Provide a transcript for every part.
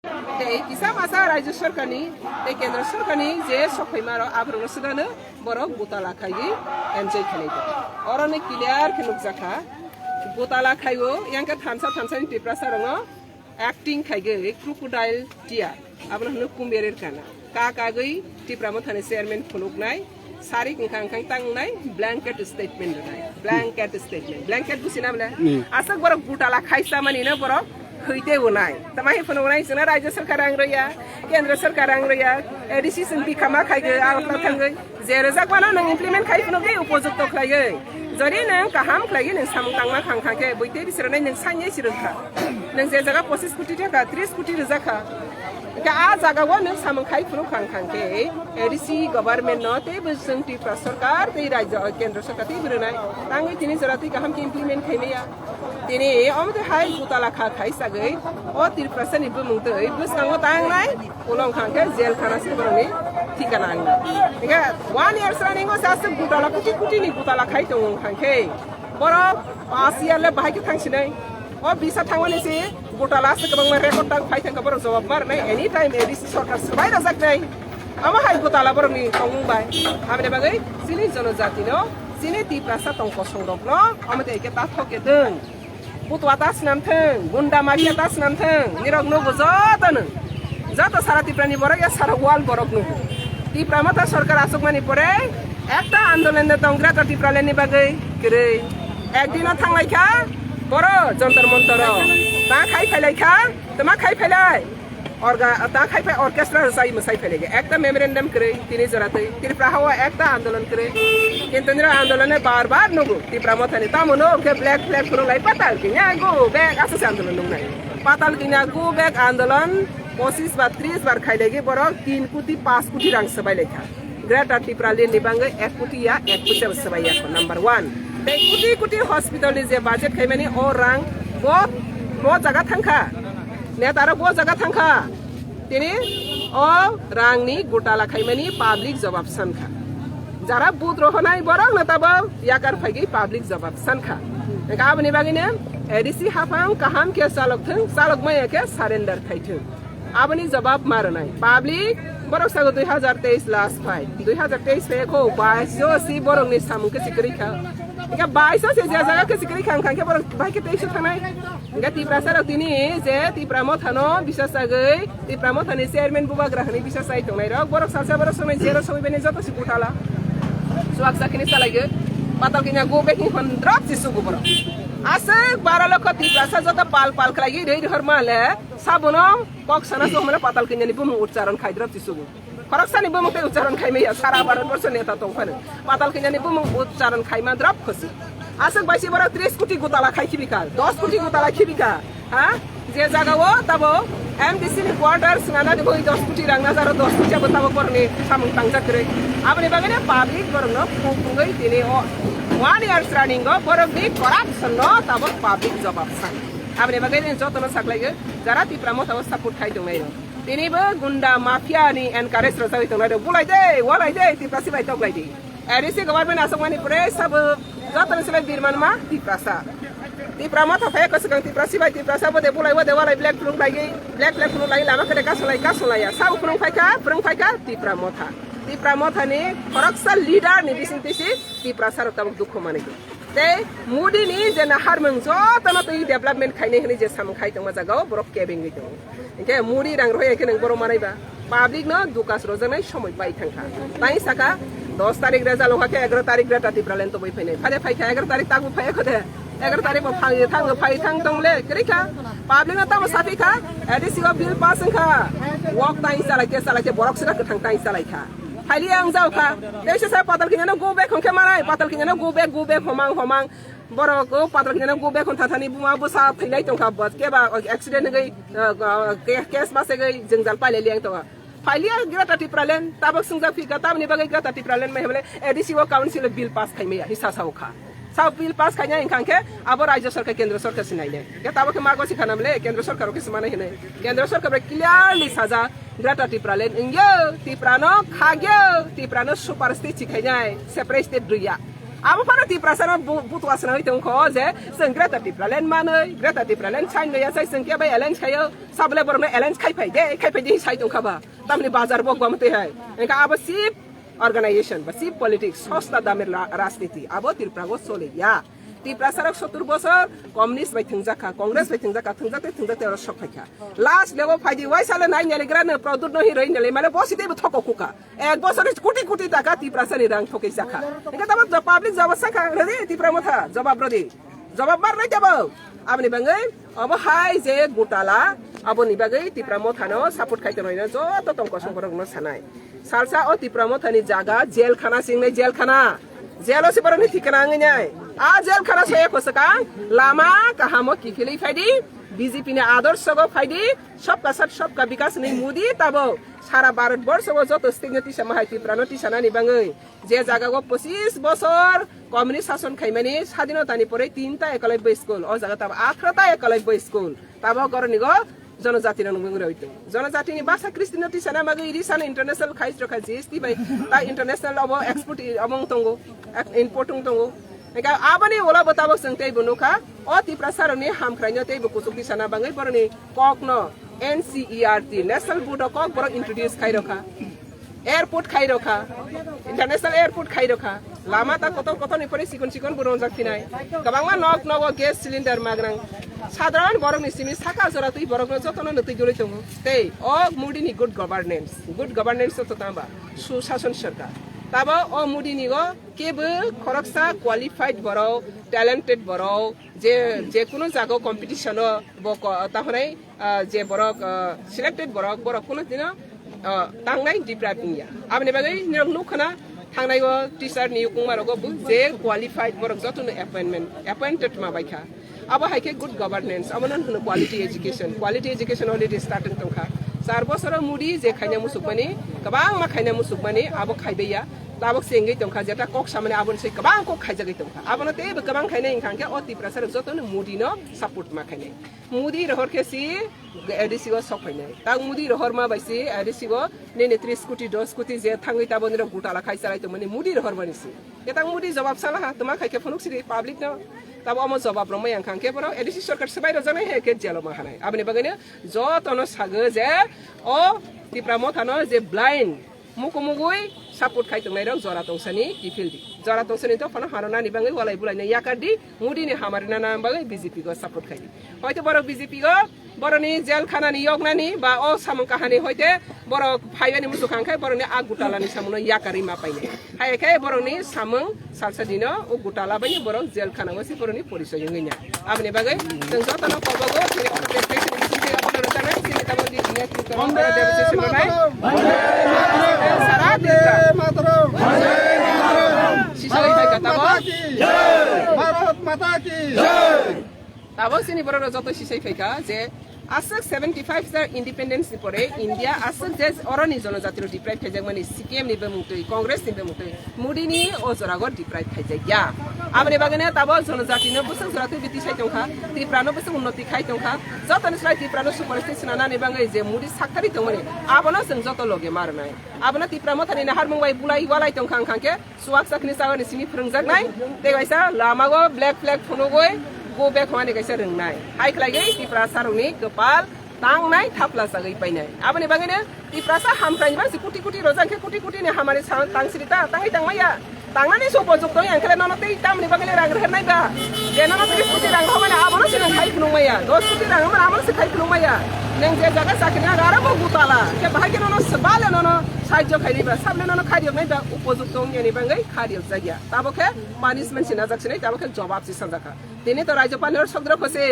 Kisa masa Rajya Sarkarni, Kendra Sarkarni je sokhaimaro abrong sedana borok butala khayi enjoy khalaido. Orone clear khenuk jakha butala khaigo yangka thansa ni tipra sarongo acting khaige crocodile tear abro hnu kumberer kana ka kagoi tipra mo thane chairman phunuk nai sari kangkang tangnai blanket statement nai blanket busina mala asak borok butala khaisa mani na borok khuyte unai tamai phununai sina Rajya Sarkar angroya Kendra Sarkar angroya decision bikama khaige alapla thangai jerejak bana nang implement khai phunuk dei upojukto khlaigai jori nang kaham khlaigai nang samung tangma khangkhake boite bisranai nang sanye sirukha nang je jaga 25 কোটি টাকা 30 কোটি রেজাখা ka a jaga wo nang samung khai phunuk khangkhangke ADC government no te bujung ti sarkar te Rajya Kendra Sarkar te birnai tangai tini jarati kaham ki implement khaimeya tini omte hai butala kha khai sagai o tir prasani bumung te buskango tangnai ulong khangke jail khana se boroni ঠিকানা আনবে ঠিক আছে 1 year running ও সাসে বুটালা কুটি নি বুটালা খাই দং খাংখে বড় 5 year লে বাহাইকে থাংছিনাই ও বিসা থাংমানি সে বুটালা সে গবং record tongue phi থাং বড় জবাব মার নাই এনি টাইম এডিসি সরকার সবাই রাজাক নাই আমা হাই বুটালা বড় নি সংবাই আমনে বাগৈ সিনি জনজাতি নো সিনি তি প্রাসা টং কসংদক ন আমতে একে তা থকে দং বুতওয়া তাস নামথং গুন্ডা মারিয়া তাস নামথং নিরগ নো গজতন যত সারা ত্রিপুরানি বড় ইয়া সারা ওয়াল বড়ক নো ত্রিপুরা মাথা সরকার আসুক মানি পরে একটা আন্দোলনে দংগ্রা তো ত্রিপুরালেনি বাগৈ গরে একদিনও থাংলাইখা বড় যন্তর মন্তর তা খাই ফেলাইখা তোমা খাই ফেলাই অর্গা তা খাই ফেলাই অর্কেস্ট্রা রসাই মসাই ফেলেগে একটা মেমোরেন্ডাম করে তিনি জরাতে ত্রিপুরা হাওয়া একটা আন্দোলন করে কিন্তু নিরা আন্দোলনে বারবার নগো ত্রিপুরা মাথানি তামনো কে ব্ল্যাক ফ্ল্যাগ ফুরলাই পাতাল কিনা গো ব্যাগ আসছে আন্দোলন নংনাই পাতাল কিনা গো ব্যাগ আন্দোলন 25 বা 30 বার খাইলেগে বড় 3 কোটি 5 কোটি রাং সবাই লেখা গ্রেটার ত্রিপুরালে নিবাঙ্গে 1 কোটি ইয়া 1 কোটি সবাই এখন নাম্বার 1 তে কোটি কোটি হসপিটাল যে বাজেট খাইমানি ও রাং বো জায়গা থাংখা নেতারা বো জায়গা থাংখা তিনি ও রাংনি গোটালা খাইমানি পাবলিক জবাব সানখা যারা বুথ রহনাই বড় নেতাবা ইয়াকার ফাইগি পাবলিক জবাব সানখা গাবনি বাগিনে এডিসি হাফাং কাহাম কে চালক মায়া কে surrender খাইথং abani jawab marnai public borok sago 2023 last fight 2023 fe ko 22 si borok ni samung ke sikri kha ika 22 se jaga ke sikri khang khang ke borok bai ke 23 thanai ika tipra sar tini je tipra mo thano bisa sagai tipra mo thani chairman buba grahani bisa sai tongnai rok borok salsa borok sonai zero soi bene joto si putala suak sakini salage patal kinya go back in drop si sugu borok asek 12 লক্ষ ত্রিপ্রাসা যত পাল খাই রে হরমালে সাবনো কক্সনা সোমনে পাতাল কিননি broom উচ্চারণ খাইদ্রব চিসুগু খরকসানি broom তে উচ্চারণ খাইমেয়া সারা ভারতবর্ষ নেতা তংফানে পাতাল কিননি বুম উচ্চারণ খাইমা দ্রব খসি asek বাইসি বড় 30 কোটি গোতালা খাইখিবিকা 10 কোটি গোতালা খিবিকা হ্যাঁ যে জায়গাও তাবো এমডিসি নি কোয়ার্টার সিনানা দেবো 10 কোটি রাংনা যারা 10 কোটি বতাবো করনি সামং তাংজা করে আপনি বাগানে পাবলিক বরং ফুঙ্গুই তিনি 1 year running go for a big corruption no tabo public job option আপনি বাগানে যতন সাকলাইগে যারা ত্রিপুরা মত অবস্থা পুট খাই দংনাই তিনিবো গুন্ডা মাফিয়া নি এনকারেজ রসাই দংনাই বুলাই দে ওয়ালাই দে ত্রিপুরা সিবাই তগলাই দে এডিসি গভর্নমেন্ট আসমানি পরে সব যতন সিবাই বীরমান মা ত্রিপুরা মত ফায় কসগং ত্রিপুরা সিবাই ত্রিপুরা সাবো দে বুলাই ওদে ওয়ালাই ব্ল্যাক ফ্লুং লাইগে ব্ল্যাক ফ্লুং লাই লামা করে কাসলাইয়া সাব ফ্লুং ফাইকা ত্রিপুরা মথা ত্রিপুরা মথানি খরকসা লিডার নি বিসিনতিসি ত্রিপুরা সারতাম দুঃখ মানে ते मुडी नि जे नाहार मंग जतन त डेभलपमेन्ट खाइने हनि जे साम खाइ दङ जागाव बरक केबिं गइदङ इके मुडी रां रहे के नों बर मानायबा पाब्लिक न दुकास रजनाय समय बाय थांखा ताइ साका 10 तारिख रे जालो हाके 11 तारिख रे टाति प्रलेन त बय फैने फादे फाइखा 11 तारिख तागु फाय खदे 11 तारिख म फाइ थांग दंले करिखा पाब्लिक न तम साफिखा एडिसि अफ बिल पास खा वक ताइ सालाके बरक सरा थांग ताइ सालाइखा Hali ang zau ka, desi saya patal kinyana go back hong kemarai, patal kinyana go back homang, borok go patal kinyana go back hong tatani bunga busa pilai tong kabut, keba accident ngai, kes masih ngai jenggal pale liang tonga. Pali gira tati pralen, tabak sungza fika, tab ni bagai gira tati pralen mehmele, edisi wa council bill pass kaimia, hisa sauka. Sau bill pass kanya ingkang ke, abo Rajya Sarkar Kendra Sarkar sinai ne. Ya tabak mago si kanam le, Kendra Sarkar ke semana hine. Kendra Sarkar clearly saja grata tipralen ingyo tiprano khagyo tiprano superstate chikhainyai separate druya abo para tipra sana butuh asana itu kau je senggreta tipra len mana greta tipra len China ya saya sengkia bay elen kaya sabale borong elen kai pai je saya itu kaba tamni bazar bok bamte hai engka abo sip organization ba sip politics sosta damer rasniti abo tipra go sole ya tipra sarak 70 bosor communist bai thungjaka congress bai thungjate aro sok phaika last level phaidi wai sale nai nele grana product no hiroi nele mane bosite bu thoko kuka ek bosor কোটি টাকা tipra sani rang thokai jaka engka tamam public jawab saka rede tipra motha jawab bar nai jabo abni bangai abo hai je gotala aboni bagai tipra mothano support khaite noina joto tongko songkorok no sanai salsa o tipra mothani jaga jail khana singnai jail khana jail se barani thikana ngai a jail khana soye khosaka lama kahamo kifili faidi BJP ने आदर्श गो फाइदी सबका साथ सबका विकास नहीं मोदी तब सारा भारतवर्ष गो जो स्थिति समाहायती प्राणती सानानि बांगै जे जागा गो 25 बছর कम्युनिस्ट शासन खाइमानि स्वाधीनतानि परे 3टा एकलव्य स्कुल ओ जागा तब 18टा एकलव्य स्कुल तब गरनि गो जनजाति रंग मंगरे होइतो जनजाति नि भाषा क्रिस्टियनिटी साना मागै इरिसान इंटरनेशनल खाइस रखा जीएसटी बाय ता इंटरनेशनल अब एक्सपोर्ट अमंग तंगो इम्पोर्टिंग तंगो Eka abani ola botabok sengtei bunuka o tipra saroni hamkraino tei bukusukti sana bangai boroni kokno NCERT National Board of Kok borok introduce khairoka airport khairoka international airport khairoka lama ta koto ni pore sikon borong jaktinai kabangma nok gas cylinder magrang sadharan borok ni simi saka jora tui borok no jotono nutui jori tongo tei o mudi ni good governance to tamba sushason sarkar tabo o mudi ni go kebe khoroksa qualified boro talented boro je kuno jago competition boko tahonai je borok selected borok kuno dino tangnai deprive niya abni bagai nirok nukhana tangnai go teacher ni kumaro go je qualified borok jotono appointed ma baikha abo haike good governance amonon hono quality education already starting tongkha 4 বছর moody যে খাইনা মুসুকমানি गोबां मा खाइना मुसुकमानि आबो खाइबैया ताबक सेंगै तंखा जेटा कक सामने आबन से गोबां कक खाइजागै तंखा आबन तेबो गोबां खाइना इंखांके अति प्रसार जतन मुडिनो सपोर्ट मा खाइने मुदि रहर केसि एडिसिगो सफाइने ता मुदि रहर मा बाइसि एडिसिगो नेने 30 स्कुटी 10 स्कुटी जे थांगै ताबनिर गुटाला खाइसालाय त माने मुदि रहर बानिसि एता मुदि जवाब साला तमा खाइके फनुक सिरि पब्लिक न तब अमो जवाब रमै आंखांके बरो एडिसि सरकार सबाय रजानाय हे के जेलो मा हानाय आबनि बगैनो जतनो सागो जे ओ तिप्रा मथानो जे ब्लाइन्ड मुकुमुगुइ सपोर्ट खाइतंनाय रं जरा तंसानि किफिलदि जरा तंसानि तो फना हारनानि बाङै वालाय बुलायनाय याकादि मुदिनि हामारिना नाम बाङै बीजेपी गो सपोर्ट खाइदि हयतो बरो बीजेपी गो बरनि जेल खानानि यगनानि बा ओ सामं काहानि हयते बर फाइबानि मुसुखांखाय बरनि आ गुटालानि सामनो याकारि मा पाइने हायखे बरनि सामं सालसादिनो ओ गुटाला बानि बर जेल खाना वसि बरनि परिचय यङैना आबनि बागै जों जतनो कबगो Tabo sini boro joto sisai faika je asek 75 star independence ni pore India asek je oroni jonojatiro deprive khajak mani CPM ni bemutoi Congress ni bemutoi Modi ni ojoragor deprive khajak ya amne bagane tabo jonojatino busang jorate biti sai tongkha tiprano busang unnoti khai tongkha jotoni sai tiprano superstate sinana ni bangai je Modi sakkari tongmani abono sing joto loge marnai abono tipramo thani na harmungwai bulai walai tongkha angkhangke suak sakni sawani sini phrangjak nai tegaisa lamago black flag phunogoi go back hone kaisa rengnai hai khlaigai tipra saruni kepal tangnai thapla sagai painai abani bangene tipra sa hamprani ba kuti rozangke kuti ne hamari tangsrita tangai tangmaya tangani sopojok doi angkele nono tei tamni bangele rang hernai ba je nono 30 kuti rang homana abono sinang khai khunumaya 10 kuti rang homana abono se khai khunumaya neng je jaga sakina gara bo gutala ke bahage nono sebale nono साइजो खाइनि बा सामने ननो खारियो नै बा उपयुक्त नि बाङै खारियो जागिया ताबोखे punishment सिना जाक्सिनै ताबोखे जवाब सि संजाखा दिनै त राज्यपालर सग्र खसे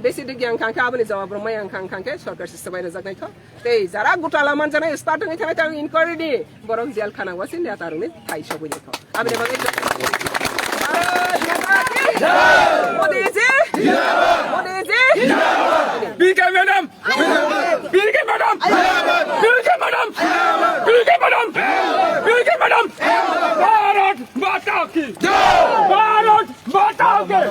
बेसि दिगि आंखांखा आबनि जवाब रमै आंखांखांके सरकार सिस्टमाय जागनाय थ तै जारा गुटाला मानजानाय स्टार्टिंग थानाय ता इनक्वायरि नि बरं जेल खाना वासिन या तारुनि थाइ सबैनि थ आबनि बाङै मोदी जी बीके मैडम भारत माता की भारत माता के